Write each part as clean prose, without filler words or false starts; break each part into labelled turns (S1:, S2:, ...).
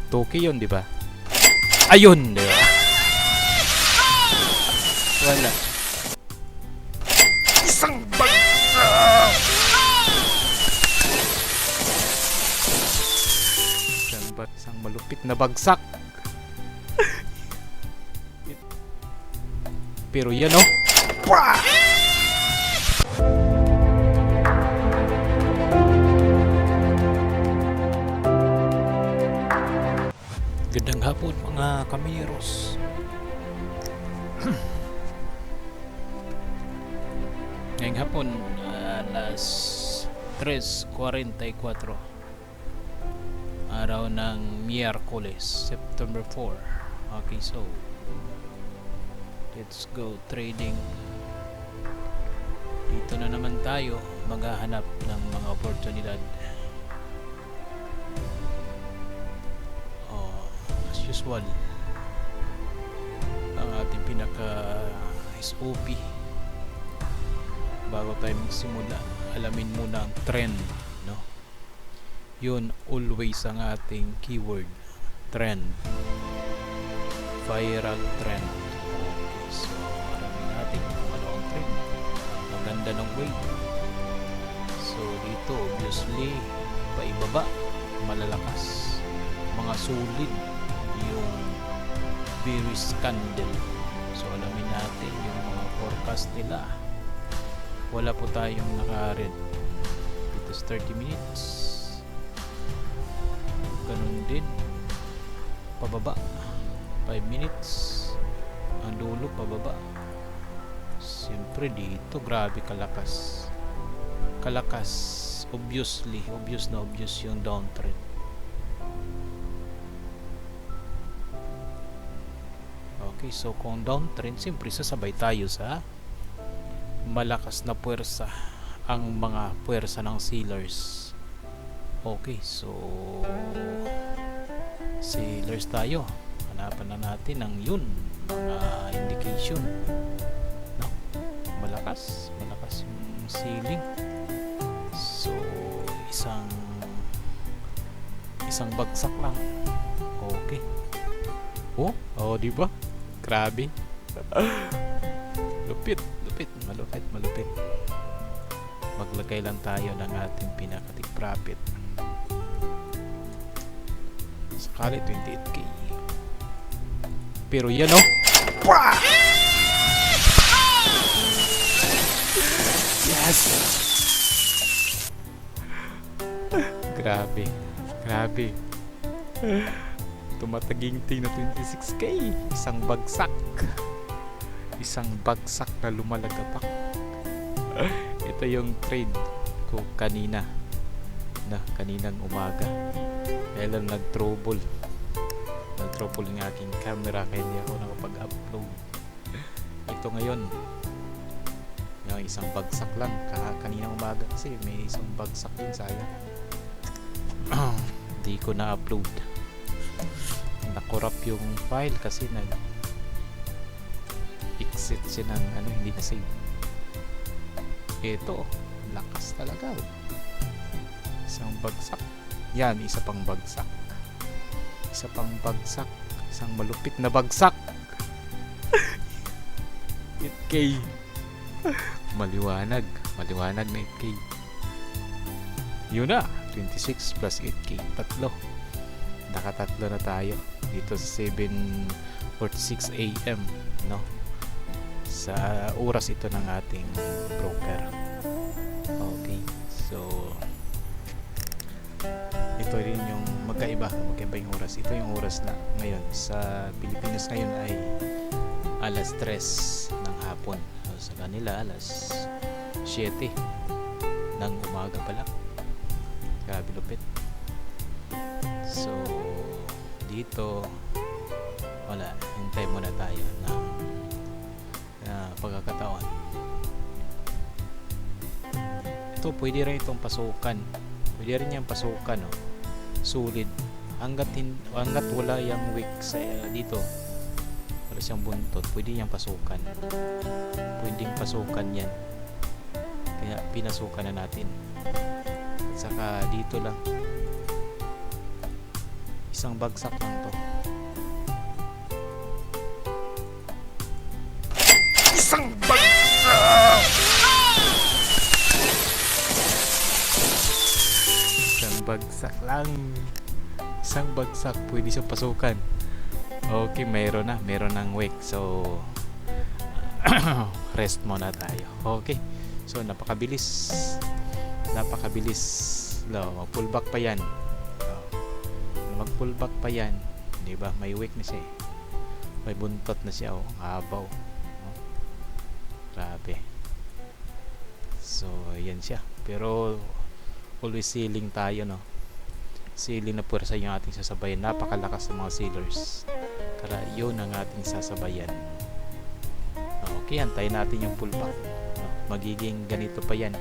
S1: 2K yun, di ba? Ayun, di ba? Wala. Isang bagsak! Isang malupit na bagsak. Pero yan, oh. Gandang hapon mga kamineros. Ngayong hapon, alas 3:44, araw ng Miyerkules, September 4. Okay, so let's go trading. Dito na naman tayo maghahanap ng mga oportunidad. As usual, ang ating pinaka SOP bago tayo magsimula, alamin muna ang trend, no? Yun always ang ating keyword, trend, viral trend. Okay, so alamin natin kung ano ang trend. Maganda ng wave. So dito obviously paibaba, malalakas, mga solid yung bearish candle. So alamin natin yung mga forecast nila. Wala po tayong naka-red dito sa 30 minutes. Ganun din, pababa 5 minutes, ang dulo pababa. Siyempre dito grabe kalakas, obvious na obvious yung downtrend. Okay, so kung downtrend, siyempre sasabay tayo sa malakas na puwersa, ang mga puwersa ng sellers. Okay, so sellers tayo. Hanapan na natin ang yun, mga indication, no? Malakas yung selling. So isang bagsak lang. Okay. Oh, di ba? Grabe. Malupit. Maglagay lang tayo ng ating pinaka-take profit. Sakali 28k. Pero yan, oh. Yes. Grabe. Tumataginting na 26k. Isang bagsak na lumalagapak. Ito yung trade ko kaninang umaga. Kaya lang nag-trouble yung aking camera, kaya hindi ako nakapag-upload. Ito ngayon, yung isang bagsak lang. Kaninang umaga kasi may isang bagsak din, sayang. Hindi ko na-upload. Nakorap yung file kasi exit siya ng hindi na save. Ito, lakas talaga. Isang bagsak. Yan, isa pang bagsak. Isang malupit na bagsak. 8k. Maliwanag na 8k. Yun na, 26 plus 8k, tatlo. Nakatatlo na tayo dito sa 7:46 AM, no? Sa oras ito ng ating broker. Okay, so ito rin yung magkaiba yung oras. Ito yung oras na ngayon sa Pilipinas ngayon ay alas 3 ng hapon. So, sa kanila alas 7 ng umaga pala. Grabe lupit. So dito wala, hintay muna tayo ng pagkakataon. Ito pwede rin itong pasukan. Pwede rin yung pasukan, no? Sulit. Hanggat wala yung weak sa dito, wala siyang buntot, pwede yung pasukan. Pwedeng pasukan yan. Kaya pinasukan na natin. At saka dito lang Isang bagsak lang to. Isang bagsak! Isang bagsak lang. Isang bagsak, pwede siyang pasukan. Okay, meron ng wake. So rest muna tayo. Okay, so napakabilis. Mag-pull back pa yan. Mag-pull back pa yan, di ba? May wake na siya eh. May buntot na siya, habaw. Grabe. So yan siya. Pero always sealing tayo, no? Sealing na puwersa yung ating sasabayan. Napakalakas ng mga sealers. Kaya yun ang ating sasabayan. Okay, antayin natin yung pullback. Magiging ganito pa yan.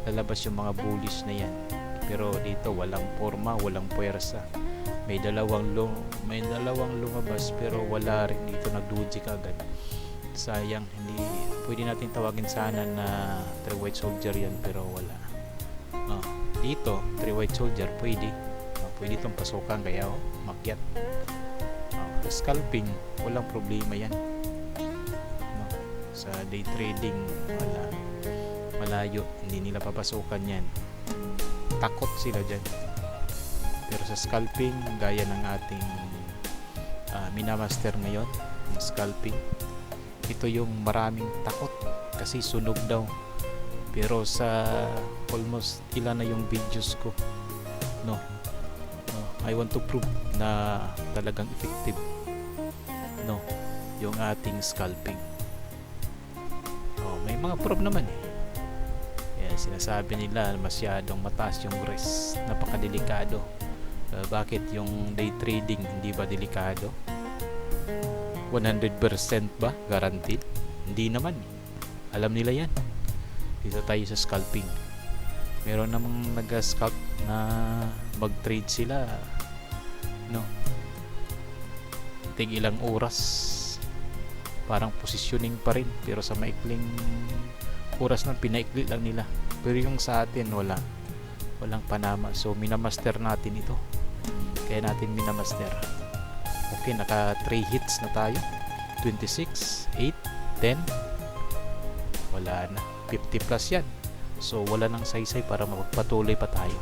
S1: Lalabas yung mga bullish na yan. Pero dito walang forma, walang puwersa. May dalawang lumabas pero wala rin dito, nag-doji kagad. Sayang, hindi pwede natin tawagin sana na 3 white soldier yan pero wala. Dito 3 white soldier pwede itong pasukan kaya makyat. Scalping walang problema yan. Sa day trading malayo, hindi nila papasukan yan, takot sila dyan. Pero sa scalping gaya ng ating minamaster ngayon, scalping, ito yung maraming takot kasi sunog daw. Pero sa almost ilan na yung videos ko, I want to prove na talagang effective yung ating scalping. May mga proof naman eh. Sinasabi nila masyadong mataas yung risk, napakadelikado. Bakit yung day trading hindi ba delikado? 100% ba guaranteed? Hindi naman eh. Alam nila yan. Dito tayo sa scalping, meron namang nag-scalp na mag-trade sila tig ilang oras, parang positioning pa rin pero sa maikling oras na pinaikli lang nila. Pero yung sa atin walang panama. So minamaster natin ito, kaya natin minamaster. Okay, naka 3 hits na tayo, 26, 8, 10, wala na, 50 plus yan. So wala nang saysay para magpatuloy pa tayo.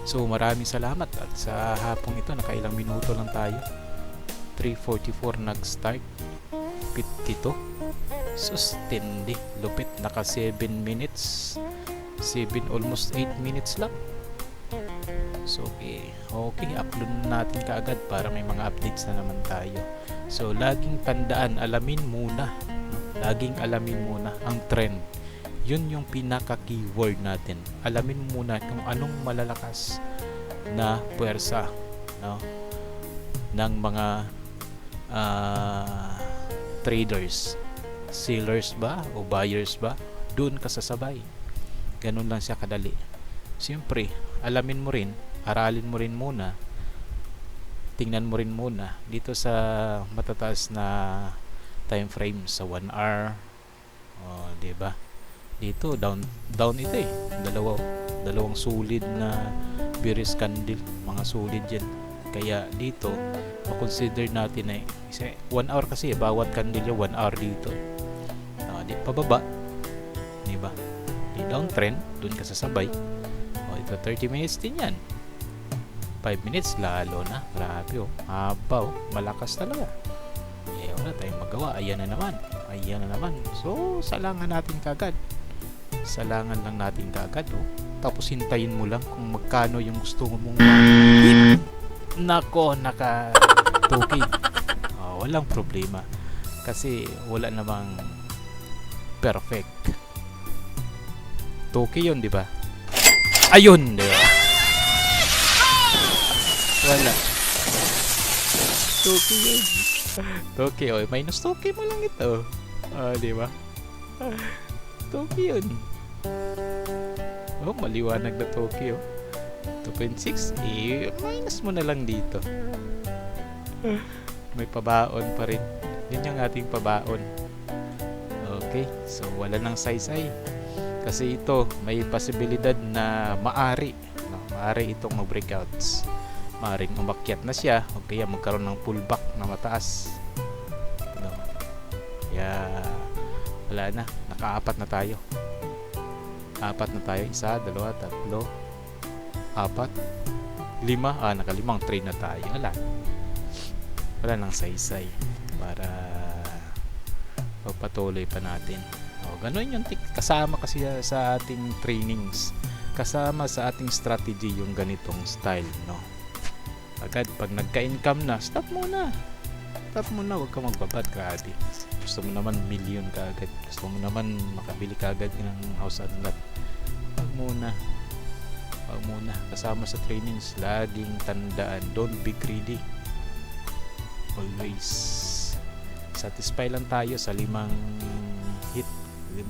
S1: So maraming salamat, at sa hapong ito nakailang minuto lang tayo, 3:44 nag-start, 52. Sustendi, lupit, naka 7 minutes, 7 almost 8 minutes lang. So okay, upload natin kaagad para may mga updates na naman tayo. So laging tandaan, alamin muna ang trend. Yun yung pinaka keyword natin. Alamin muna kung anong malalakas na puwersa ng mga traders, sellers ba o buyers ba, doon ka sasabay. Ganun lang siya kadali. Siyempre, alamin mo rin, aralin mo rin muna, tingnan mo rin muna dito sa matataas na time frame, sa 1 hour, diba? Dito down ito eh, dalawang solid na bearish candle, mga solid yan. Kaya dito makonsider natin na 1 hour kasi bawat candle yung 1 hour dito. Di pababa, diba? Di downtrend, dun ka sasabay. Ito 30 minutes din yan, 5 minutes lalo na, grabe haba, malakas talaga. Wala tayong magawa, ayan na naman. So salangan natin kagad, salangan lang natin kagad. Tapos hintayin mo lang kung magkano yung gusto mong hit. Nako, naka 2K. Walang problema kasi wala namang perfect. 2K yun, di ba? Ayun, di ba? Wala 2K yun. 2K, minus 2K mo lang ito. Di ba? 2K yun. Maliwanag na 2K 2.6, minus mo na lang dito. May pabaon pa rin. Yun yung ating pabaon. Okay, so wala nang saysay. Kasi ito, may posibilidad na maari itong mag-breakouts. Maring umakyat na siya o kaya magkaroon ng pullback na mataas. No. Kaya wala na, nakaapat na tayo. Apat na tayo, 1, 2, 3, 4, 5. Nakalimang trade na tayo. Wala nang saysay para pagpatuloy pa natin. Ganun yung kasama kasi sa ating trainings, kasama sa ating strategy yung ganitong style, no? Agad pag nagka-income na, stop muna, huwag ka magbabad kaagad. Gusto mo naman million kaagad, gusto mo naman makabili kaagad ng house and lot, wag muna. Kasama sa trainings, laging tandaan, don't be greedy. Always satisfy lang tayo sa 5 hit, 5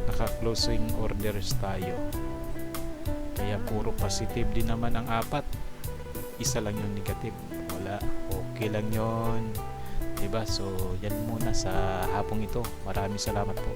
S1: naka-closing orders tayo. Kaya puro positive din naman ang 4, 1 lang yung negative. Wala, okay lang yon, diba? So yan muna sa hapong ito. Maraming salamat po.